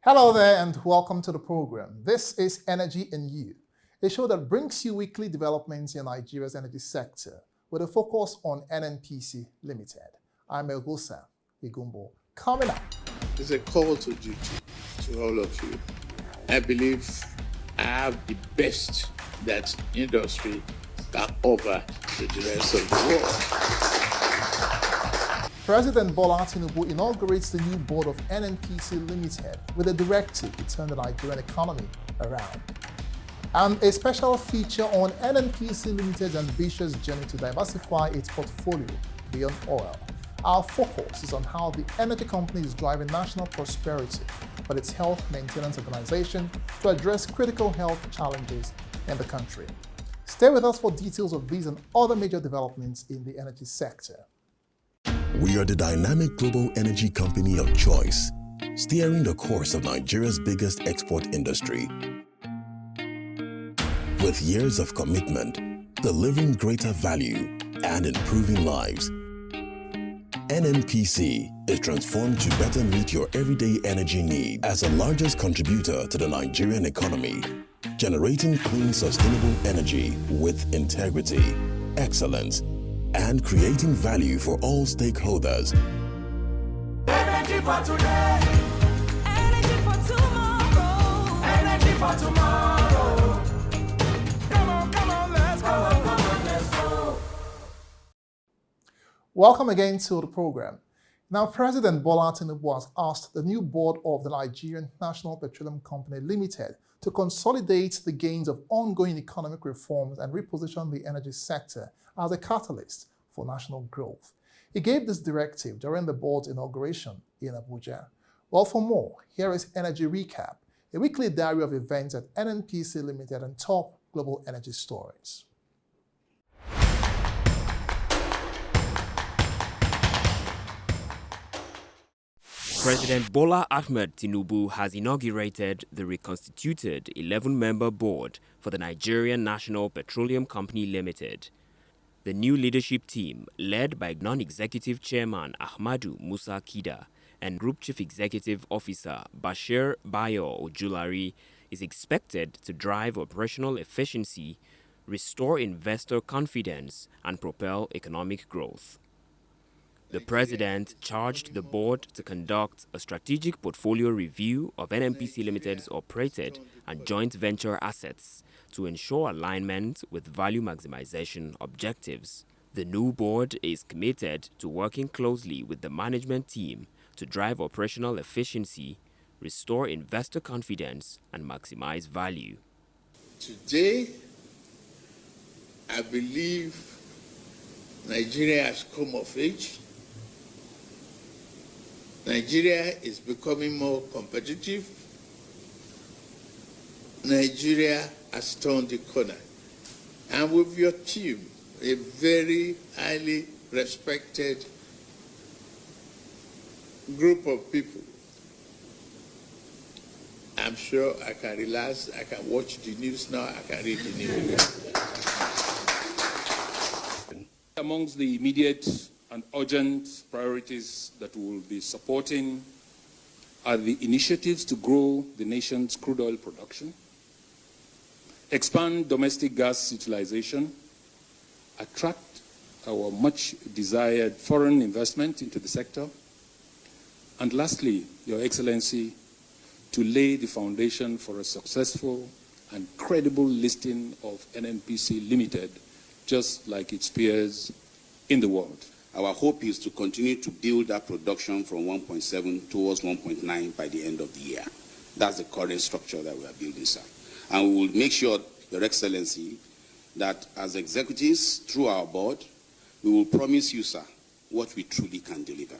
Hello there and welcome to the program. This is Energy in You, a show that brings you weekly developments in Nigeria's energy sector with a focus on NNPC Limited. I'm Elgusa Igumbo. Coming up. It's a call to duty to all of you. I believe I have the best that industry can offer to the rest of the world. President Bola Tinubu inaugurates the new board of NNPC Limited with a directive to turn the Nigerian economy around. And a special feature on NNPC Limited's ambitious journey to diversify its portfolio beyond oil. Our focus is on how the energy company is driving national prosperity with its health maintenance organization to address critical health challenges in the country. Stay with us for details of these and other major developments in the energy sector. We are the dynamic global energy company of choice, steering the course of Nigeria's biggest export industry. With years of commitment, delivering greater value and improving lives, NNPC is transformed to better meet your everyday energy need as the largest contributor to the Nigerian economy, generating clean, sustainable energy with integrity, excellence, and creating value for all stakeholders. Energy for today, energy for tomorrow, energy for tomorrow. Come on, let's go. Welcome again to the program. Now, President Bola Tinubu has asked the new board of the Nigerian National Petroleum Company Limited to consolidate the gains of ongoing economic reforms and reposition the energy sector as a catalyst for national growth. He gave this directive during the board's inauguration in Abuja. Well, for more, here is Energy Recap, a weekly diary of events at NNPC Limited and top global energy stories. President Bola Ahmed Tinubu has inaugurated the reconstituted 11-member board for the Nigerian National Petroleum Company Limited. The new leadership team, led by non-executive chairman Ahmadu Musa Kida and Group Chief Executive Officer Bashir Bayo Ojulari, is expected to drive operational efficiency, restore investor confidence, and propel economic growth. The president charged the board to conduct a strategic portfolio review of NNPC Limited's operated and joint venture assets to ensure alignment with value maximization objectives. The new board is committed to working closely with the management team to drive operational efficiency, restore investor confidence, and maximize value. Today, I believe Nigeria has come of age. Nigeria is becoming more competitive. Nigeria has turned the corner. And with your team, a very highly respected group of people, I'm sure I can relax, I can watch the news now, I can read the news. Amongst the immediate and urgent priorities that we will be supporting are the initiatives to grow the nation's crude oil production, expand domestic gas utilization, attract our much desired foreign investment into the sector, and lastly, Your Excellency, to lay the foundation for a successful and credible listing of NNPC Limited, just like its peers in the world. Our hope is to continue to build that production from 1.7 towards 1.9 by the end of the year. That's the current structure that we are building, sir. And we will make sure, Your Excellency, that as executives through our board, we will promise you, sir, what we truly can deliver.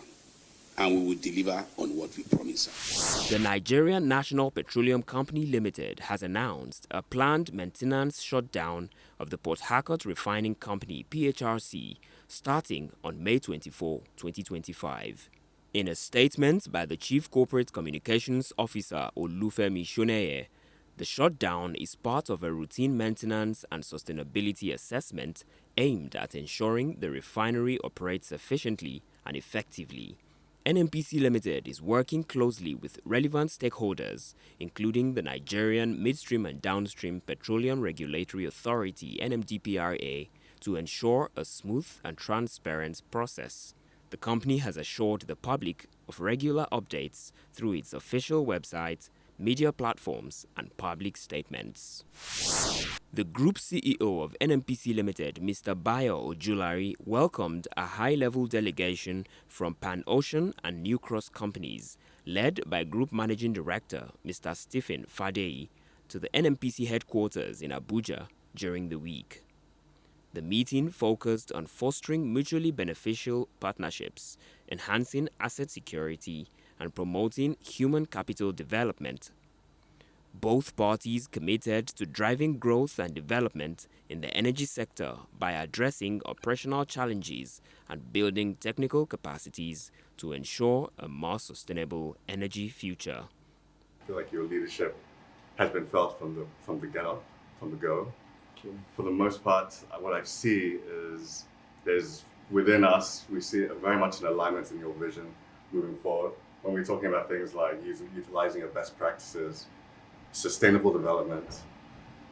and we will deliver on what we promise, sir. The Nigerian National Petroleum Company Limited has announced a planned maintenance shutdown of the Port Harcourt Refining Company (PHRC) starting on May 24, 2025. In a statement by the Chief Corporate Communications Officer Olufemi Shoneye, the shutdown is part of a routine maintenance and sustainability assessment aimed at ensuring the refinery operates efficiently and effectively. NNPC Limited is working closely with relevant stakeholders, including the Nigerian Midstream and Downstream Petroleum Regulatory Authority (NMDPRA), to ensure a smooth and transparent process. The company has assured the public of regular updates through its official website, media platforms, and public statements. The Group CEO of NNPC Limited, Mr. Bayo Ojulari, welcomed a high-level delegation from Pan Ocean and New Cross companies, led by Group Managing Director, Mr. Stephen Fadei, to the NNPC headquarters in Abuja during the week. The meeting focused on fostering mutually beneficial partnerships, enhancing asset security, and promoting human capital development. Both parties committed to driving growth and development in the energy sector by addressing operational challenges and building technical capacities to ensure a more sustainable energy future. I feel like your leadership has been felt from the go. For the most part, what I see is there's within us, we see very much an alignment in your vision moving forward. When we're talking about things like utilizing your best practices, sustainable development,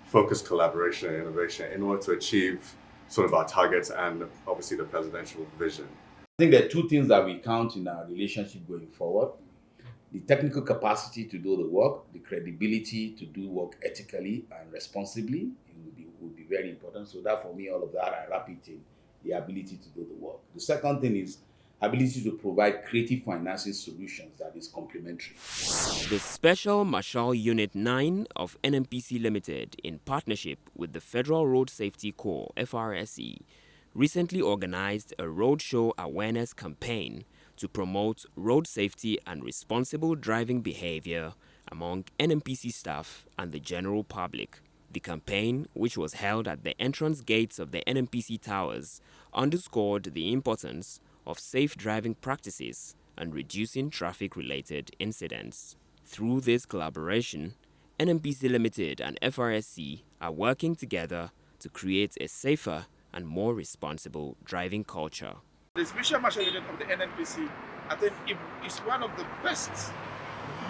focused collaboration and innovation in order to achieve sort of our targets and obviously the presidential vision. I think there are two things that we count in our relationship going forward. The technical capacity to do the work, the credibility to do work ethically and responsibly will be very important. So that for me, all of that, I wrap it in the ability to do the work. The second thing is ability to provide creative financing solutions that is complementary. The Special Marshal Unit 9 of NNPC Limited, in partnership with the Federal Road Safety Corps (FRSC), recently organized a roadshow awareness campaign to promote road safety and responsible driving behavior among NNPC staff and the general public. The campaign, which was held at the entrance gates of the NNPC towers, underscored the importance of safe driving practices and reducing traffic-related incidents. Through this collaboration, NNPC Limited and FRSC are working together to create a safer and more responsible driving culture. The Special Marshal Unit of the NNPC, I think it's one of the best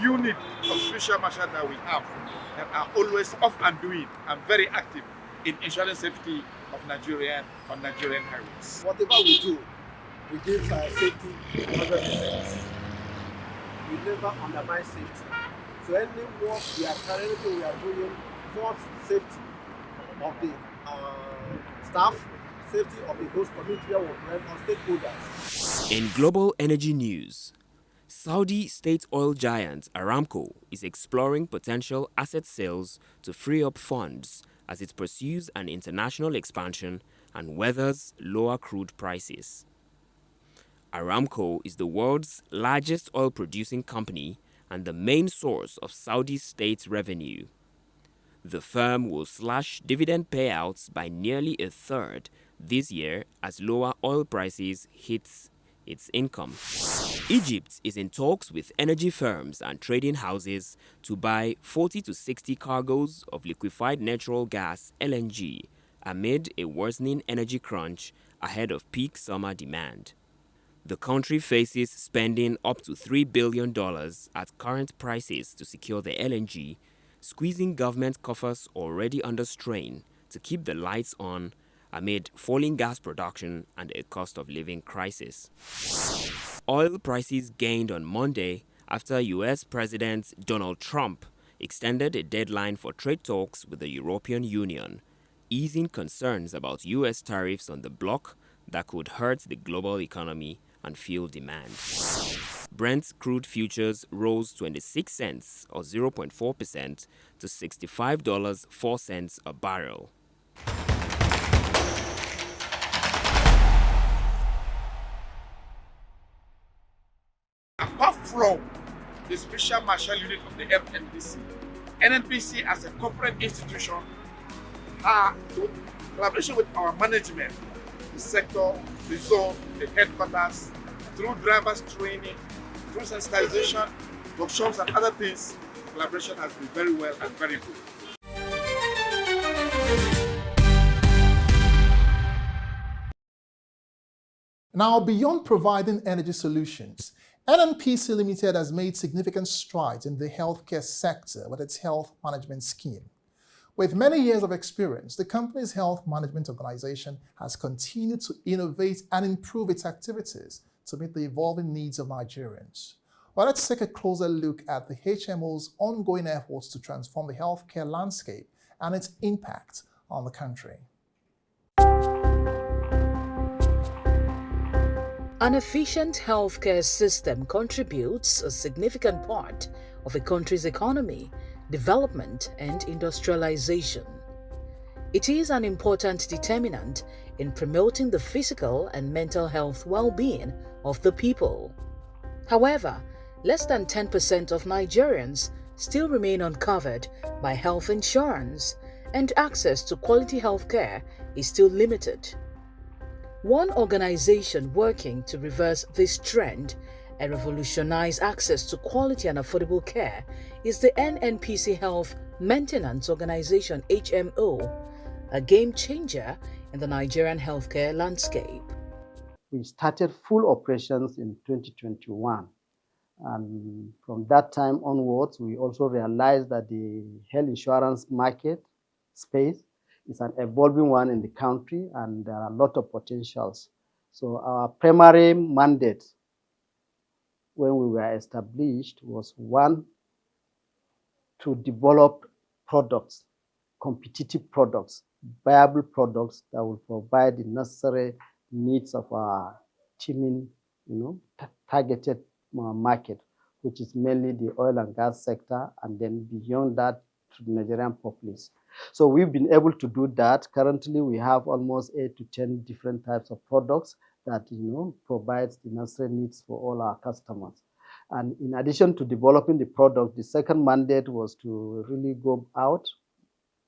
unit of Special Marshal that we have, that are always off and doing and very active in ensuring safety of Nigerian highways. Whatever we do, we give safety 100%. We never undermine safety. So any work we are carrying, anything we are doing for safety of the staff, safety of the host community or stakeholders. In global energy news, Saudi state oil giant Aramco is exploring potential asset sales to free up funds as it pursues an international expansion and weathers lower crude prices. Aramco is the world's largest oil-producing company and the main source of Saudi state revenue. The firm will slash dividend payouts by nearly a third this year as lower oil prices hits its income. Egypt is in talks with energy firms and trading houses to buy 40 to 60 cargoes of liquefied natural gas (LNG) amid a worsening energy crunch ahead of peak summer demand. The country faces spending up to $3 billion at current prices to secure the LNG, squeezing government coffers already under strain to keep the lights on amid falling gas production and a cost of living crisis. Oil prices gained on Monday after US President Donald Trump extended a deadline for trade talks with the European Union, easing concerns about US tariffs on the bloc that could hurt the global economy and fuel demand. Brent crude futures rose 26 cents or 0.4% to $65.04 a barrel. official Marshall unit of the NNPC. NNPC as a corporate institution, in collaboration with our management, the sector, the zone, the headquarters, through drivers training, through sensitization, workshops and other things, collaboration has been very well and very good. Now, beyond providing energy solutions, NNPC Limited has made significant strides in the healthcare sector with its health management scheme. With many years of experience, the company's health management organization has continued to innovate and improve its activities to meet the evolving needs of Nigerians. Well, let's take a closer look at the HMO's ongoing efforts to transform the healthcare landscape and its impact on the country. An efficient healthcare system contributes a significant part of a country's economy, development, and industrialization. It is an important determinant in promoting the physical and mental health well-being of the people. However, less than 10% of Nigerians still remain uncovered by health insurance, and access to quality healthcare is still limited. One organization working to reverse this trend and revolutionize access to quality and affordable care is the NNPC Health Maintenance Organization HMO, a game changer in the Nigerian healthcare landscape. We started full operations in 2021. And from that time onwards, we also realized that the health insurance market space is an evolving one in the country, and there are a lot of potentials. So our primary mandate when we were established was, one, to develop products, competitive products, viable products that will provide the necessary needs of our teaming, targeted market, which is mainly the oil and gas sector, and then beyond that to the Nigerian populace. So we've been able to do that. Currently, we have almost 8 to 10 different types of products that provides the necessary needs for all our customers. And in addition to developing the product, the second mandate was to really go out,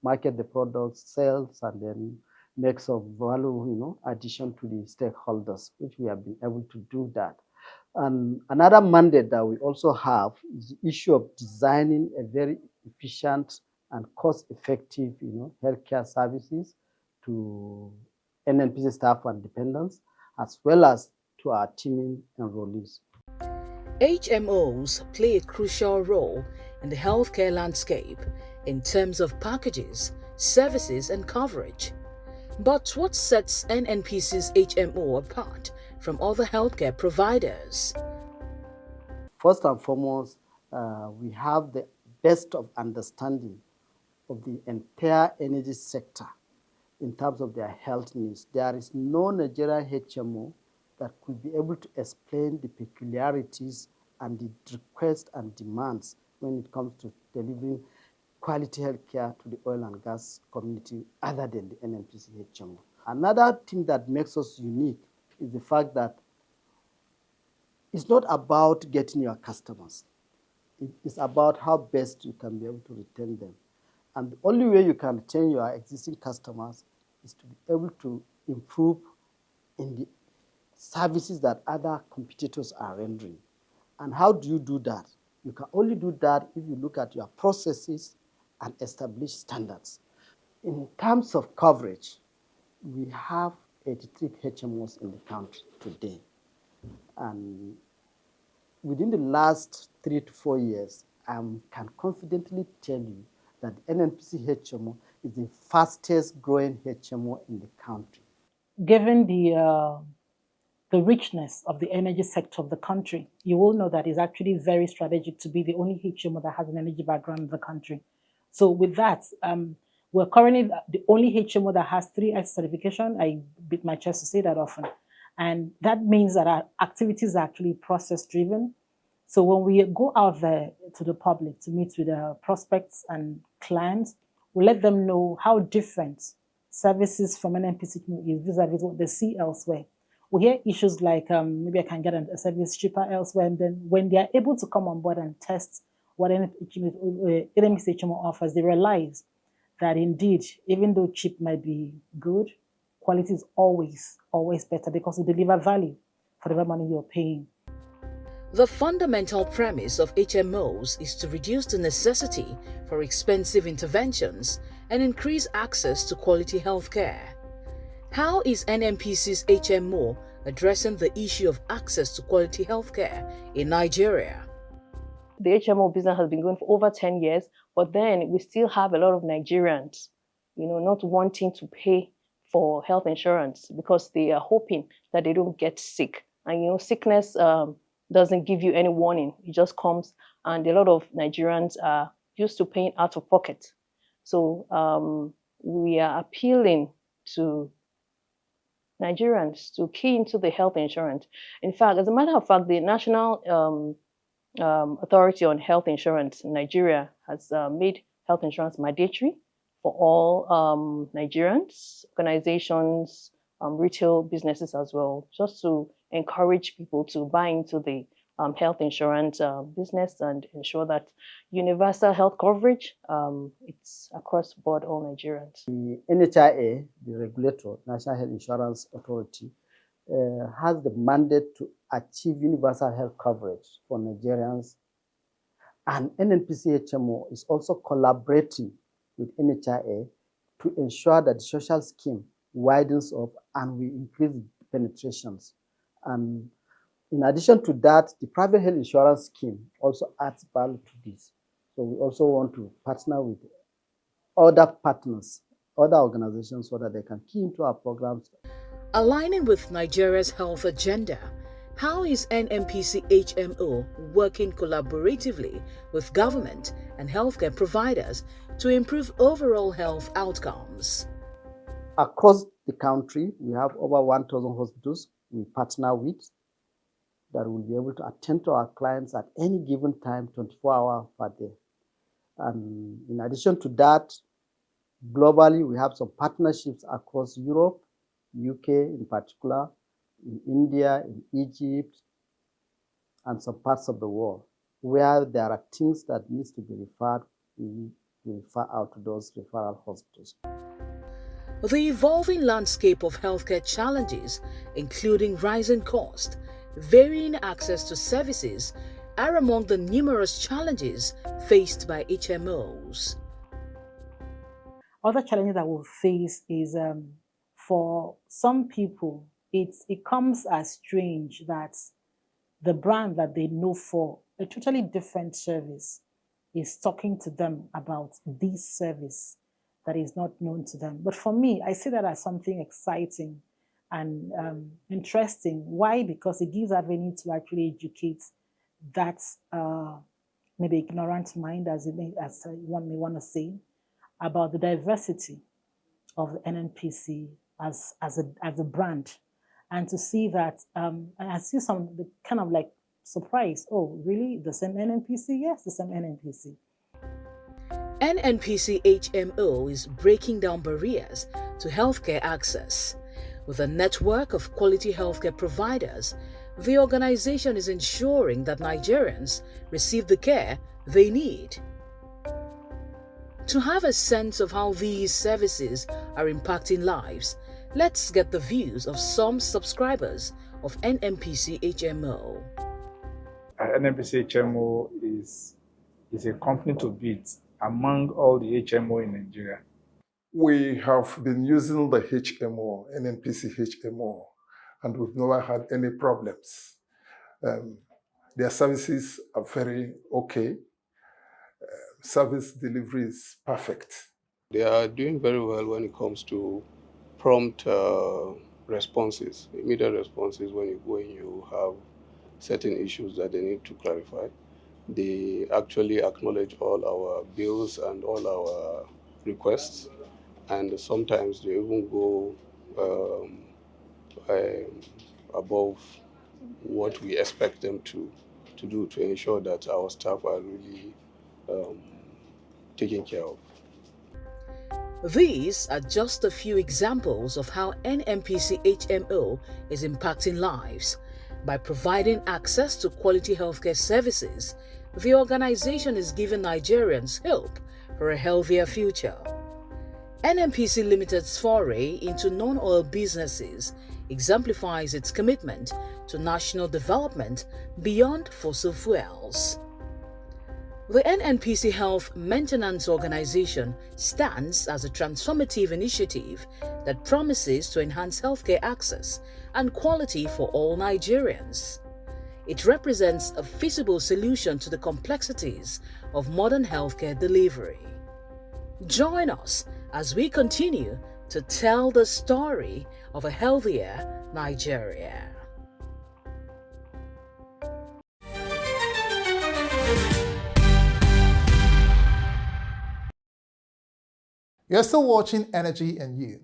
market the products, sales, and then make some value, addition to the stakeholders, which we have been able to do that. And another mandate that we also have is the issue of designing a very efficient and cost-effective, healthcare services to NNPC staff and dependents, as well as to our teaming enrollees. HMOs play a crucial role in the healthcare landscape in terms of packages, services, and coverage. But what sets NNPC's HMO apart from other healthcare providers? First and foremost, we have the best of understanding of the entire energy sector in terms of their health needs. There is no Nigerian HMO that could be able to explain the peculiarities and the requests and demands when it comes to delivering quality healthcare to the oil and gas community other than the NNPC HMO. Another thing that makes us unique is the fact that it's not about getting your customers. It's about how best you can be able to retain them. And the only way you can retain your existing customers is to be able to improve in the services that other competitors are rendering. And how do you do that? You can only do that if you look at your processes and establish standards. In terms of coverage, we have 83 HMOs in the country today. And within the last 3 to 4 years, I can confidently tell you that NNPC HMO is the fastest growing HMO in the country. Given the richness of the energy sector of the country, you will know that it's actually very strategic to be the only HMO that has an energy background in the country. So with that, we're currently the only HMO that has 3S certification. I beat my chest to say that often. And that means that our activities are actually process-driven. So when we go out there to the public to meet with the prospects and clients, we let them know how different services from NNPC is vis-a-vis what they see elsewhere. we hear issues like maybe I can get a service cheaper elsewhere, and then when they are able to come on board and test what NNPC HMO offers, they realize that indeed, even though cheap might be good, quality is always better because you deliver value for the money you're paying. The fundamental premise of HMOs is to reduce the necessity for expensive interventions and increase access to quality healthcare. How is NNPC's HMO addressing the issue of access to quality healthcare in Nigeria? The HMO business has been going for over 10 years, but then we still have a lot of Nigerians, not wanting to pay for health insurance because they are hoping that they don't get sick. And, sickness doesn't give you any warning. It just comes, and a lot of Nigerians are used to paying out of pocket. So we are appealing to Nigerians to key into the health insurance. In fact, as a matter of fact, the National Authority on Health Insurance in Nigeria has made health insurance mandatory for all Nigerians, organizations, retail businesses as well, just to encourage people to buy into the health insurance business and ensure that universal health coverage, it's across board all Nigerians. The NHIA, the regulator, National Health Insurance Authority, has the mandate to achieve universal health coverage for Nigerians. And NNPC HMO is also collaborating with NHIA to ensure that the social scheme widens up and we increase penetrations. And in addition to that, the private health insurance scheme also adds value to this. So we also want to partner with other partners, other organizations, so that they can key into our programs. Aligning with Nigeria's health agenda, how is NNPC HMO working collaboratively with government and healthcare providers to improve overall health outcomes? Across the country, we have over 1,000 hospitals we partner with that will be able to attend to our clients at any given time, 24 hours per day. And in addition to that, globally, we have some partnerships across Europe, UK in particular, in India, in Egypt, and some parts of the world. Where there are things that needs to be referred, we refer out to those referral hospitals. The evolving landscape of healthcare challenges, including rising cost, varying access to services, are among the numerous challenges faced by HMOs. Other challenges that we'll face is for some people, it comes as strange that the brand that they know for a totally different service is talking to them about this service that is not known to them. But for me, I see that as something exciting and interesting. Why? Because it gives avenue to actually educate that maybe ignorant mind, as one may want to say, about the diversity of the NNPC as a brand, and to see that and I see some kind of like surprise. Oh, really? The same NNPC? Yes, the same NNPC. NNPC HMO is breaking down barriers to healthcare access. With a network of quality healthcare providers, the organization is ensuring that Nigerians receive the care they need. To have a sense of how these services are impacting lives, let's get the views of some subscribers of NNPC HMO. NNPC HMO is a company to beat among all the HMO in Nigeria. We have been using the HMO, NNPC HMO, and we've never had any problems. Their services are very okay. Service delivery is perfect. They are doing very well when it comes to prompt responses, immediate responses when you have certain issues that they need to clarify. They actually acknowledge all our bills and all our requests, and sometimes they even go above what we expect them to do to ensure that our staff are really taken care of. These are just a few examples of how NNPC HMO is impacting lives. By providing access to quality healthcare services, the organization is giving Nigerians hope for a healthier future. NNPC Limited's foray into non-oil businesses exemplifies its commitment to national development beyond fossil fuels. The NNPC Health Maintenance Organization stands as a transformative initiative that promises to enhance healthcare access and quality for all Nigerians. It represents a feasible solution to the complexities of modern healthcare delivery. Join us as we continue to tell the story of a healthier Nigeria. You're still watching Energy and You.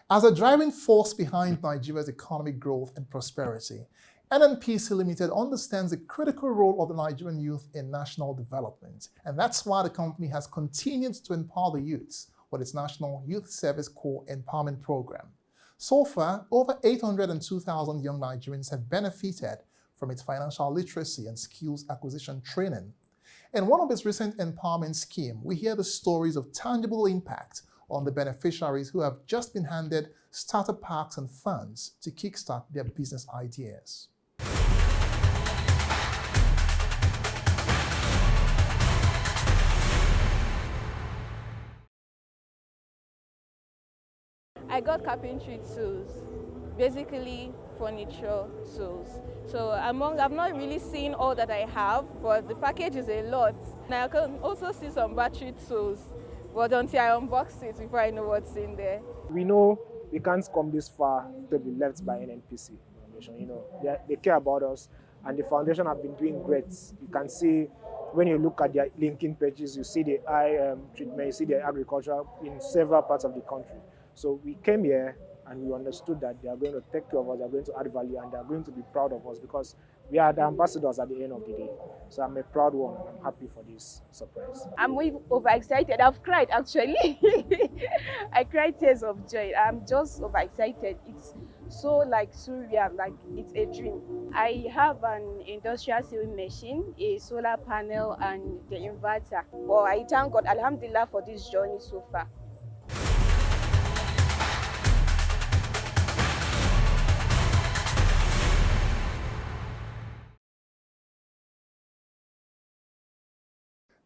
As a driving force behind Nigeria's economic growth and prosperity, NNPC Limited understands the critical role of the Nigerian youth in national development, and that's why the company has continued to empower the youths with its National Youth Service Corps Empowerment Program. So far, over 802,000 young Nigerians have benefited from its financial literacy and skills acquisition training. In one of its recent empowerment schemes, we hear the stories of tangible impact on the beneficiaries who have just been handed starter packs and funds to kickstart their business ideas. I got carpentry tools, basically furniture tools. So I've not really seen all that I have, but the package is a lot. Now I can also see some battery tools, but until I unbox it before I know what's in there. We know we can't come this far to be left by NNPC Foundation. You know, they care about us, and the foundation have been doing great. You can see when you look at their linking pages, you see the eye treatment, you see the agriculture in several parts of the country. So we came here and we understood that they are going to take care of us, they are going to add value, and they are going to be proud of us because we are the ambassadors at the end of the day. So I'm a proud one and I'm happy for this surprise. I'm way overexcited. I've cried actually. I cried tears of joy. I'm just overexcited. It's so like surreal, like it's a dream. I have an industrial sewing machine, a solar panel, and the inverter. Well, I thank God, Alhamdulillah, for this journey so far.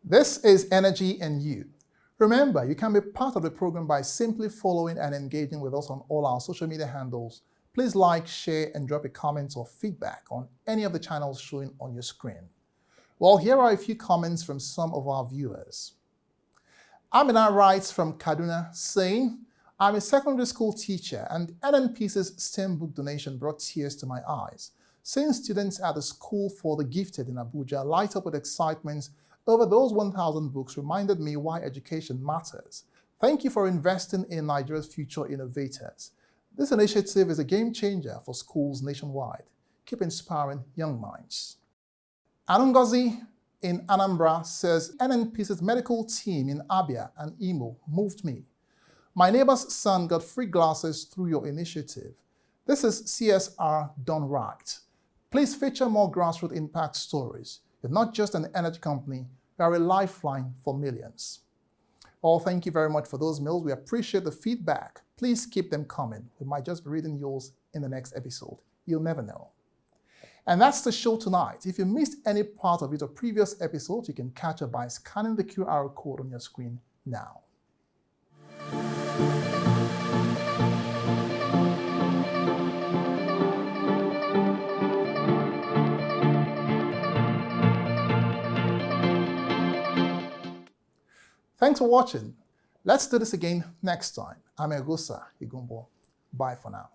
This is Energy and You. Remember, you can be part of the program by simply following and engaging with us on all our social media handles. Please like, share, and drop a comment or feedback on any of the channels showing on your screen. Well, here are a few comments from some of our viewers. Amina writes from Kaduna saying, I'm a secondary school teacher and NNPC's STEM book donation brought tears to my eyes. Seeing students at the School for the Gifted in Abuja light up with excitement over those 1,000 books reminded me why education matters. Thank you for investing in Nigeria's future innovators. This initiative is a game changer for schools nationwide. Keep inspiring young minds. Anungozi in Anambra says, NNPC's medical team in Abia and Imo moved me. My neighbor's son got free glasses through your initiative. This is CSR done right. Please feature more grassroots impact stories. You're not just an energy company, you are a lifeline for millions. Well, thank you very much for those mails. We appreciate the feedback. Please keep them coming. We might just be reading yours in the next episode. You'll never know. And that's the show tonight. If you missed any part of it or previous episodes, you can catch up by scanning the QR code on your screen now. Thanks for watching. Let's do this again next time. I'm Egosa Igumbo. Bye for now.